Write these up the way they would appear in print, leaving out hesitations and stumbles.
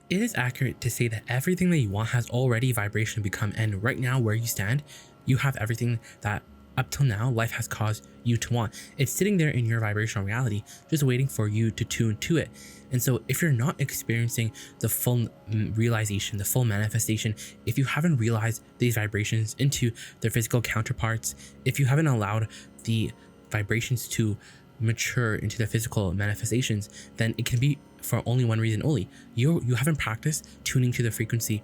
It is accurate to say that everything that you want has already vibrationally become, and right now where you stand, you have everything that up till now life has caused you to want. It's sitting there in your vibrational reality, just waiting for you to tune to it. And so if you're not experiencing the full realization, the full manifestation, if you haven't realized these vibrations into their physical counterparts, if you haven't allowed the vibrations to mature into the physical manifestations, then it can be for only one reason only. You haven't practiced tuning to the frequency,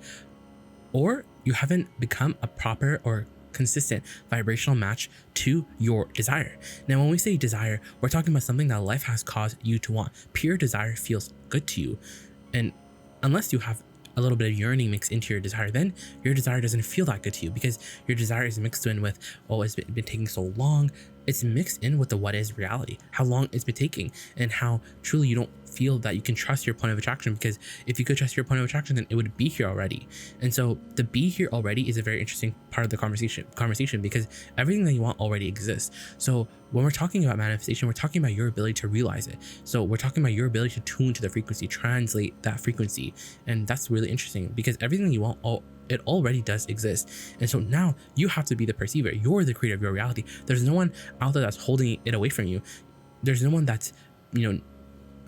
or you haven't become a proper or consistent vibrational match to your desire. Now, when we say desire, we're talking about something that life has caused you to want. Pure desire feels good to you. And unless you have a little bit of yearning mixed into your desire, then your desire doesn't feel that good to you, because your desire is mixed in with, oh, it's been taking so long. It's mixed in with the what is reality, how long it's been taking, and how truly you don't feel that you can trust your point of attraction, because if you could trust your point of attraction, then it would be here already. And so the be here already is a very interesting part of the conversation because everything that you want already exists. So when we're talking about manifestation, we're talking about your ability to realize it. So we're talking about your ability to tune to the frequency, translate that frequency. And that's really interesting, because everything that you want, it already does exist. And so now you have to be the perceiver. You're the creator of your reality. There's no one out there that's holding it away from you. There's no one that's,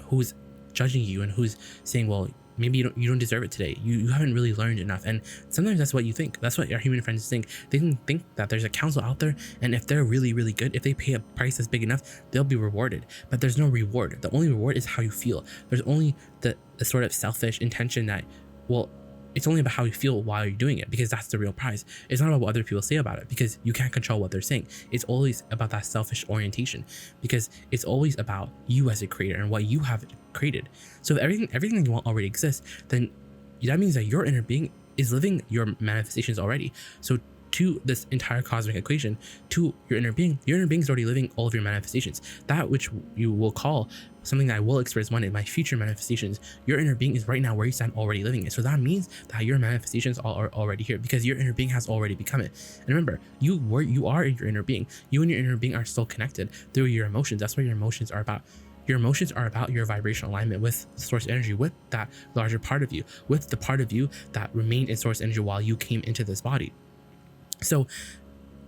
who's judging you and who's saying, well, maybe you don't deserve it today. You haven't really learned enough. And sometimes that's what you think. That's what our human friends think. They think that there's a council out there, and if they're really, really good, if they pay a price that's big enough, they'll be rewarded. But there's no reward. The only reward is how you feel. There's only the sort of selfish intention that, well, it's only about how you feel while you're doing it, because that's the real prize. It's not about what other people say about it, because you can't control what they're saying. It's always about that selfish orientation, because it's always about you as a creator and what you have created. So if everything that you want already exists, then that means that your inner being is living your manifestations already. So to this entire cosmic equation, to your inner being is already living all of your manifestations. That which you will call something that I will experience one day, my future manifestations, your inner being is right now where you stand already living it. So that means that your manifestations are already here, because your inner being has already become it. And remember, you are in your inner being. You and your inner being are still connected through your emotions. That's what your emotions are about. Your emotions are about your vibrational alignment with source energy, with that larger part of you, with the part of you that remained in source energy while you came into this body. So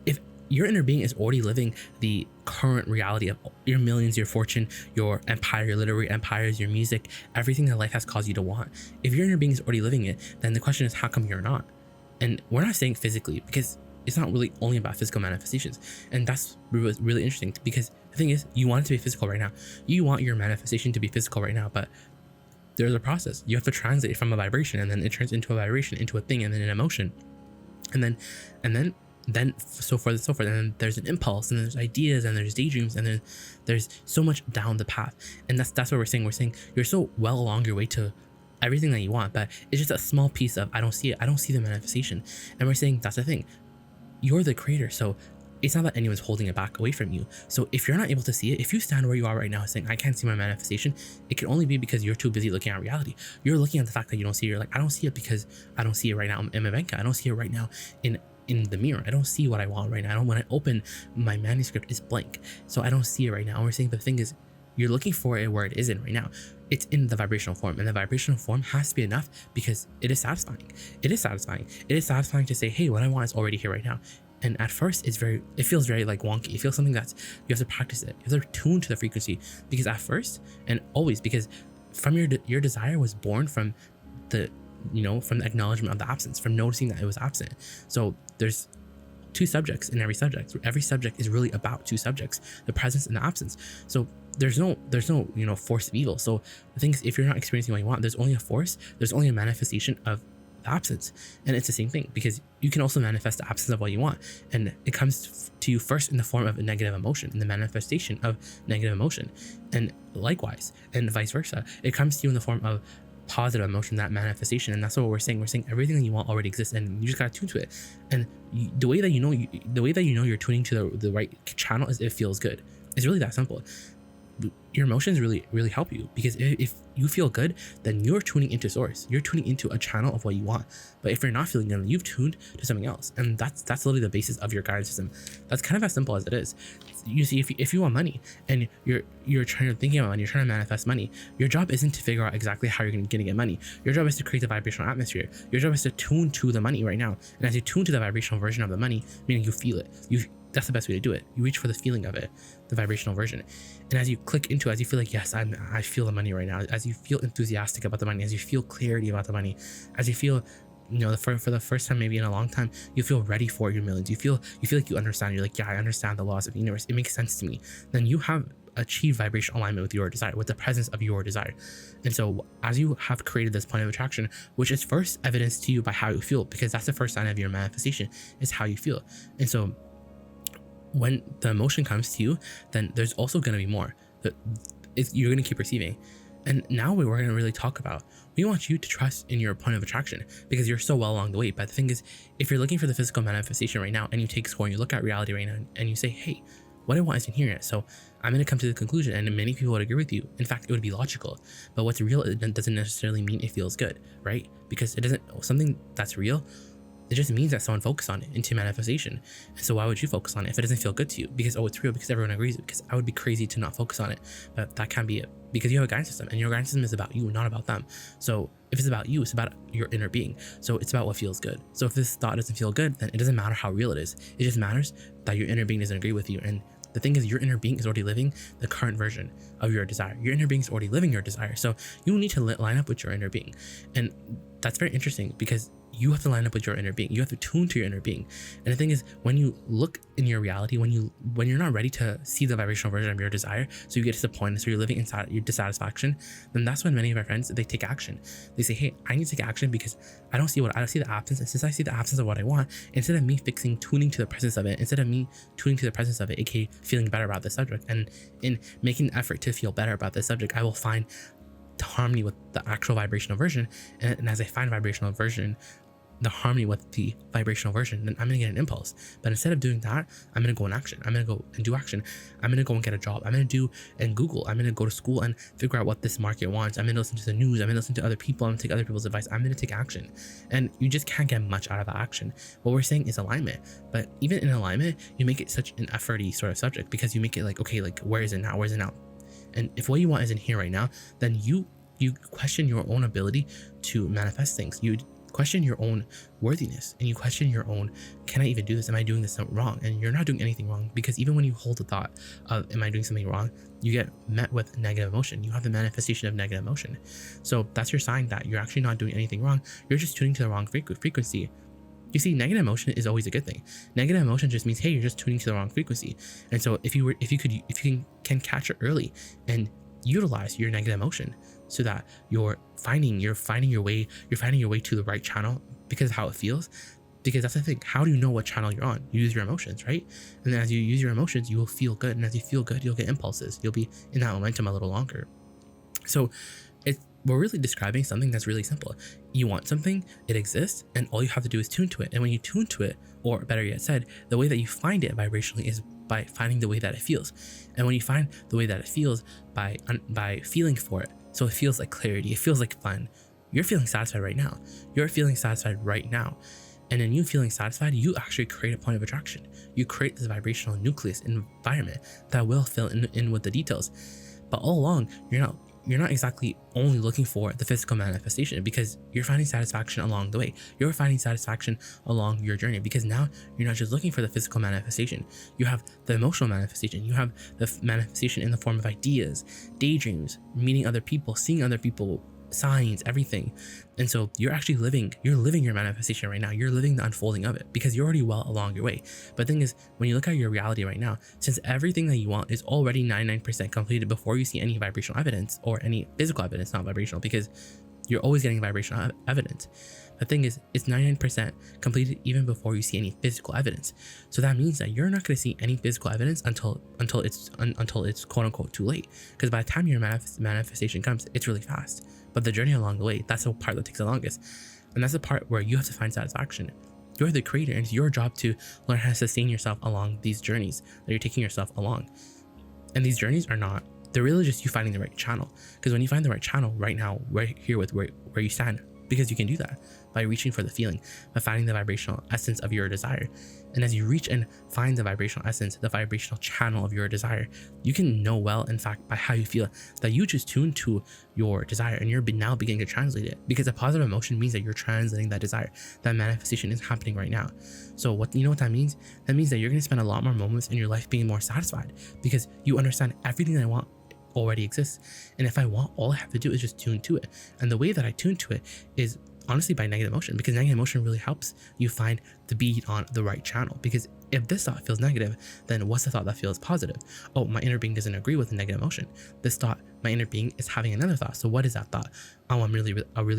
if your inner being is already living the current reality of your millions, your fortune, your empire, your literary empires, your music, everything that life has caused you to want, if your inner being is already living it, then the question is, how come you're not? And we're not saying physically, because it's not really only about physical manifestations. And that's really interesting, because the thing is, you want it to be physical right now. You want your manifestation to be physical right now, but there's a process. You have to translate it from a vibration, and then it turns into a vibration, into a thing, and then an emotion. And then so forth and so forth. And then there's an impulse, and there's ideas, and there's daydreams, and then there's so much down the path. And that's what we're saying. We're saying you're so well along your way to everything that you want, but it's just a small piece of, I don't see it. I don't see the manifestation. And we're saying that's the thing. You're the creator. So it's not that anyone's holding it back away from you. So if you're not able to see it, if you stand where you are right now saying, I can't see my manifestation, it can only be because you're too busy looking at reality. You're looking at the fact that you don't see it. You're like, I don't see it because I don't see it right now in my bank account. I don't see it right now in the mirror. I don't see what I want right now. When I open my manuscript, it's blank. So I don't see it right now. And we're saying the thing is, you're looking for it where it isn't right now. It's in the vibrational form, and the vibrational form has to be enough because it is satisfying. It is satisfying. It is satisfying to say, hey, what I want is already here right now. And at first, it feels very like wonky. It feels something that you have to practice it. You have to tune to the frequency, because at first, and always, because from your desire was born from the acknowledgement of the absence, from noticing that it was absent. So there's two subjects in every subject. Every subject is really about two subjects: the presence and the absence. So there's no force of evil. So the thing is, if you're not experiencing what you want, there's only a force. There's only a manifestation of the absence. And it's the same thing, because you can also manifest the absence of what you want, and it comes to you first in the form of a negative emotion, in the manifestation of negative emotion, and likewise, and vice versa, it comes to you in the form of positive emotion, that manifestation. And that's what we're saying. We're saying everything that you want already exists, and you just gotta tune to it. And the way that you're tuning to the right channel is it feels good. It's really that simple. your emotions really help you, because if you feel good, then you're tuning into source, you're tuning into a channel of what you want. But if you're not feeling good, you've tuned to something else, and that's literally the basis of your guidance system. That's kind of as simple as it is. You see, if you want money and you're thinking about money, you're trying to manifest money, your job isn't to figure out exactly how you're gonna get money. Your job is to create the vibrational atmosphere. Your job is to tune to the money right now, and as you tune to the vibrational version of the money, meaning you feel it, that's the best way to do it. You reach for the feeling of it, the vibrational version. And as you click into it, as you feel like, yes, I feel the money right now, as you feel enthusiastic about the money, as you feel clarity about the money, as you feel, for the first time maybe in a long time, you feel ready for your millions. You feel like you understand. You're like, yeah, I understand the laws of the universe. It makes sense to me. Then you have achieved vibrational alignment with your desire, with the presence of your desire. And so as you have created this point of attraction, which is first evidenced to you by how you feel, because that's the first sign of your manifestation, is how you feel. And so when the emotion comes to you, then there's also going to be more that you're going to keep receiving. And now we're going to really talk about, we want you to trust in your point of attraction, because you're so well along the way. But the thing is, if you're looking for the physical manifestation right now, and you take a score and you look at reality right now and you say, hey, what I want isn't here yet, so I'm going to come to the conclusion, and many people would agree with you. In fact, it would be logical. But what's real, it doesn't necessarily mean it feels good, right? Because it doesn't, something that's real, it just means that someone focused on it into manifestation. And so why would you focus on it if it doesn't feel good to you? Because, oh, it's real, because everyone agrees. Because I would be crazy to not focus on it. But that can't be it, because you have a guidance system, and your guidance system is about you, not about them. So if it's about you, it's about your inner being. So it's about what feels good. So if this thought doesn't feel good, then it doesn't matter how real it is. It just matters that your inner being doesn't agree with you. And the thing is, your inner being is already living the current version of your desire. Your inner being is already living your desire. So you need to line up with your inner being. And that's very interesting, because you have to line up with your inner being. You have to tune to your inner being. And the thing is, when you look in your reality, when you're not ready to see the vibrational version of your desire, so you get disappointed, so you're living inside your dissatisfaction, then that's when many of my friends, they take action. They say, hey, I need to take action because I don't see the absence. And since I see the absence of what I want, instead of me tuning to the presence of it, instead of me tuning to the presence of it, aka feeling better about the subject, and in making an effort to feel better about the subject, I will find the harmony with the actual vibrational version. And as I find vibrational version, the harmony with the vibrational version, then I'm gonna get an impulse. But instead of doing that, I'm gonna go in action. I'm gonna go and do action. I'm gonna go and get a job. I'm gonna do and Google. I'm gonna go to school and figure out what this market wants. I'm gonna listen to the news. I'm gonna listen to other people. I'm gonna take other people's advice. I'm gonna take action. And you just can't get much out of that action. What we're saying is alignment. But even in alignment, you make it such an efforty sort of subject, because you make it like, okay, like where is it now? Where is it now? And if what you want isn't here right now, then you question your own ability to manifest things. You question your own worthiness, and you question your own, can I even do this? Am I doing this wrong? And you're not doing anything wrong, because even when you hold the thought of, am I doing something wrong? You get met with negative emotion. You have the manifestation of negative emotion. So that's your sign that you're actually not doing anything wrong. You're just tuning to the wrong frequency. You see, negative emotion is always a good thing. Negative emotion just means, hey, you're just tuning to the wrong frequency. And so if you can catch it early and utilize your negative emotion, so that you're finding your way to the right channel, because of how it feels. Because that's the thing, how do you know what channel you're on? You use your emotions, right? And then as you use your emotions, you will feel good, and as you feel good, you'll get impulses. You'll be in that momentum a little longer. So we're really describing something that's really simple. You want something, it exists, and all you have to do is tune to it. And when you tune to it, or better yet said, the way that you find it vibrationally is by finding the way that it feels. And when you find the way that it feels by feeling for it, so it feels like clarity, it feels like fun, you're feeling satisfied right now. You're feeling satisfied right now. And in you feeling satisfied, you actually create a point of attraction. You create this vibrational nucleus environment that will fill in with the details. But all along, you're not exactly only looking for the physical manifestation, because you're finding satisfaction along the way. You're finding satisfaction along your journey, because now you're not just looking for the physical manifestation. You have the emotional manifestation. You have the manifestation in the form of ideas, daydreams, meeting other people, seeing other people, signs, everything. And so you're living your manifestation right now. You're living the unfolding of it, because you're already well along your way. But the thing is, when you look at your reality right now, since everything that you want is already 99% completed before you see any vibrational evidence or any physical evidence, not vibrational, because you're always getting vibrational evidence. The thing is, it's 99% completed even before you see any physical evidence. So that means that you're not going to see any physical evidence until it's quote unquote too late. Because by the time your manifestation comes, it's really fast. But the journey along the way, that's the part that takes the longest. And that's the part where you have to find satisfaction. You're the creator, and it's your job to learn how to sustain yourself along these journeys that you're taking yourself along. And these journeys they're really just you finding the right channel. Because when you find the right channel right now, right here with where you stand, because you can do that by reaching for the feeling, by finding the vibrational essence of your desire. And as you reach and find the vibrational essence, the vibrational channel of your desire, you can know well, in fact, by how you feel, that you just tune to your desire and you're now beginning to translate it. Because a positive emotion means that you're translating that desire. That manifestation is happening right now. So what that means? That means that you're going to spend a lot more moments in your life being more satisfied, because you understand everything that I want already exists. And if I want, all I have to do is just tune to it. And the way that I tune to it is honestly by negative emotion, because negative emotion really helps you find the beat on the right channel. Because if this thought feels negative, then what's the thought that feels positive? Oh, my inner being doesn't agree with the negative emotion. This thought, my inner being is having another thought. So what is that thought? Oh, I'm really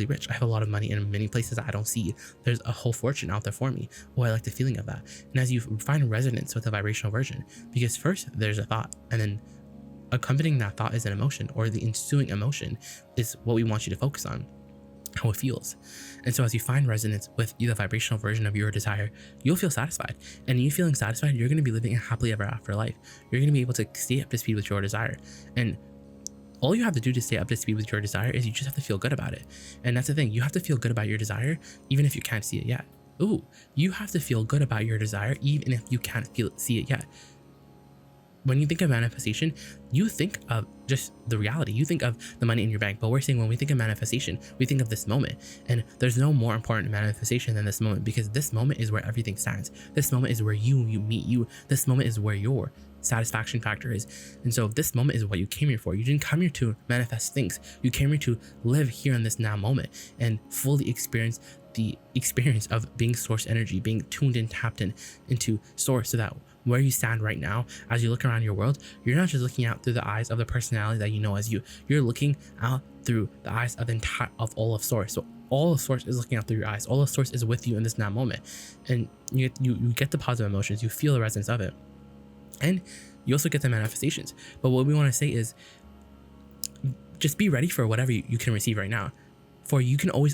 rich. I have a lot of money in many places that I don't see. There's a whole fortune out there for me. Oh, I like the feeling of that. And as you find resonance with the vibrational version, because first there's a thought, and then accompanying that thought is an emotion, or the ensuing emotion is what we want you to focus on, how it feels. And so as you find resonance with the vibrational version of your desire, you'll feel satisfied. And you feeling satisfied, you're going to be living a happily ever after life. You're going to be able to stay up to speed with your desire. And all you have to do to stay up to speed with your desire is you just have to feel good about it. And that's the thing, you have to feel good about your desire even if you can't see it yet. Ooh, you have to feel good about your desire even if you can't see it yet. When you think of manifestation, you think of just the reality. You think of the money in your bank. But we're saying when we think of manifestation, we think of this moment. And there's no more important manifestation than this moment, because this moment is where everything stands. This moment is where you meet you. This moment is where your satisfaction factor is. And so this moment is what you came here for. You didn't come here to manifest things. You came here to live here in this now moment and fully experience the experience of being source energy, being tuned and tapped into source, so that where you stand right now, as you look around your world, you're not just looking out through the eyes of the personality that you know as you. You're looking out through the eyes of all of source. So all of source is looking out through your eyes. All of source is with you in this now moment, and you get the positive emotions. You feel the resonance of it, and you also get the manifestations. But what we want to say is, just be ready for whatever you can receive right now. For you can always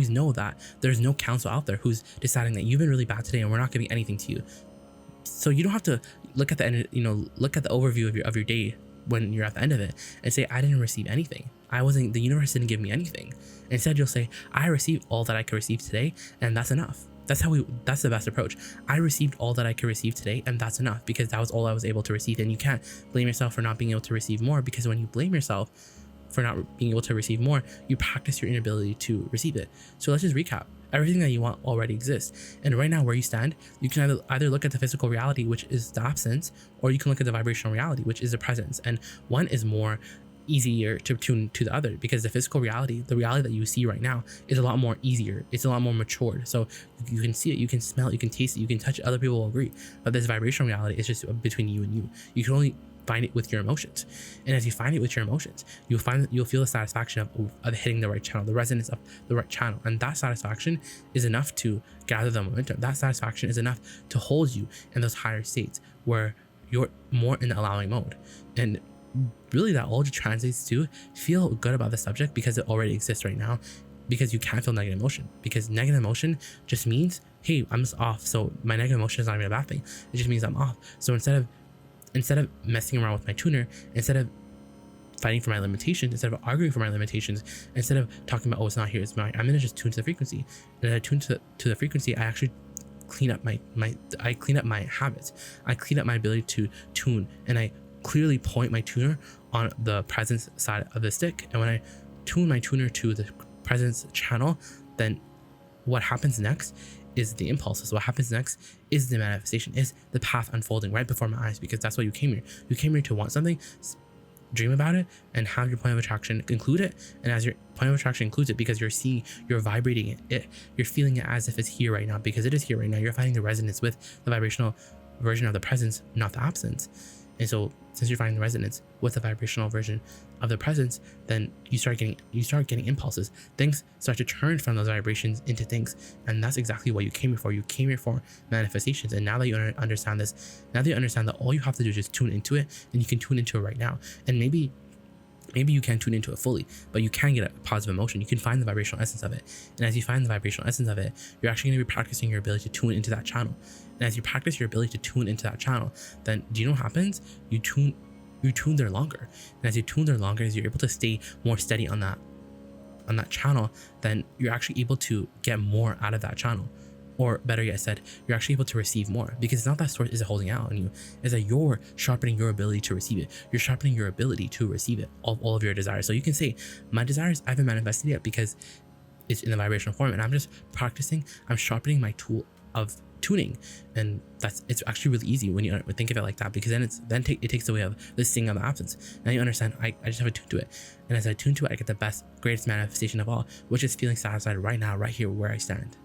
know that there's no counsel out there who's deciding that you've been really bad today and we're not giving anything to you. So you don't have to look at the end, look at the overview of your day when you're at the end of it and say, I didn't receive anything. The universe didn't give me anything. Instead, you'll say, I received all that I could receive today, and that's enough. That's the best approach. I received all that I could receive today, and that's enough, because that was all I was able to receive. And you can't blame yourself for not being able to receive more, because when you blame yourself for not being able to receive more, you practice your inability to receive it. So let's just recap. Everything that you want already exists. And right now, where you stand, you can either look at the physical reality, which is the absence, or you can look at the vibrational reality, which is the presence. And one is more easier to tune to the other, because the physical reality, the reality that you see right now, is a lot more easier. It's a lot more matured. So you can see it, you can smell it, you can taste it, you can touch it. Other people will agree. But this vibrational reality is just between you and you. You can only find it with your emotions. And as you find it with your emotions, you'll feel the satisfaction of hitting the right channel, the resonance of the right channel. And that satisfaction is enough to gather the momentum. That satisfaction is enough to hold you in those higher states where you're more in the allowing mode. And really, that all just translates to feel good about the subject, because it already exists right now, because you can't feel negative emotion, because negative emotion just means, hey, I'm just off. So my negative emotion is not even a bad thing. It just means I'm off. So instead of messing around with my tuner, instead of fighting for my limitations, instead of arguing for my limitations, instead of talking about, oh, it's not here, it's mine, I'm gonna just tune to the frequency. And as I tune to the frequency, I actually clean up my habits. I clean up my ability to tune, and I clearly point my tuner on the presence side of the stick. And when I tune my tuner to the presence channel, then what happens next is the impulses. What happens next is the manifestation, is the path unfolding right before my eyes, because that's why you came here. You came here to want something, dream about it, and have your point of attraction include it. And as your point of attraction includes it, because you're vibrating it, you're feeling it as if it's here right now, because it is here right now. You're finding the resonance with the vibrational version of the presence, not the absence. And so since you're finding the resonance with the vibrational version of the presence, then you start getting impulses. Things start to turn from those vibrations into things. And that's exactly what you came here for. You came here for manifestations. And now that you understand this, now that you understand that all you have to do is just tune into it, and you can tune into it right now. And maybe you can't tune into it fully, but you can get a positive emotion. You can find the vibrational essence of it. And as you find the vibrational essence of it, you're actually going to be practicing your ability to tune into that channel. And as you practice your ability to tune into that channel, then do you know what happens? You tune you tune there longer. And as you tune there longer, as you're able to stay more steady on that channel, then you're actually able to get more out of that channel. Or better yet said, you're actually able to receive more, because it's not that source is holding out on you, it's that you're sharpening your ability to receive it. You're sharpening your ability to receive it, all of your desires. So you can say, my desires, I haven't manifested yet because it's in the vibrational form, and I'm just practicing, I'm sharpening my tool of tuning. And it's actually really easy when you think of it like that, because then it takes away of this thing of absence. Now you understand, I just have to tune to it, and as I tune to it, I get the greatest manifestation of all, which is feeling satisfied right now, right here where I stand.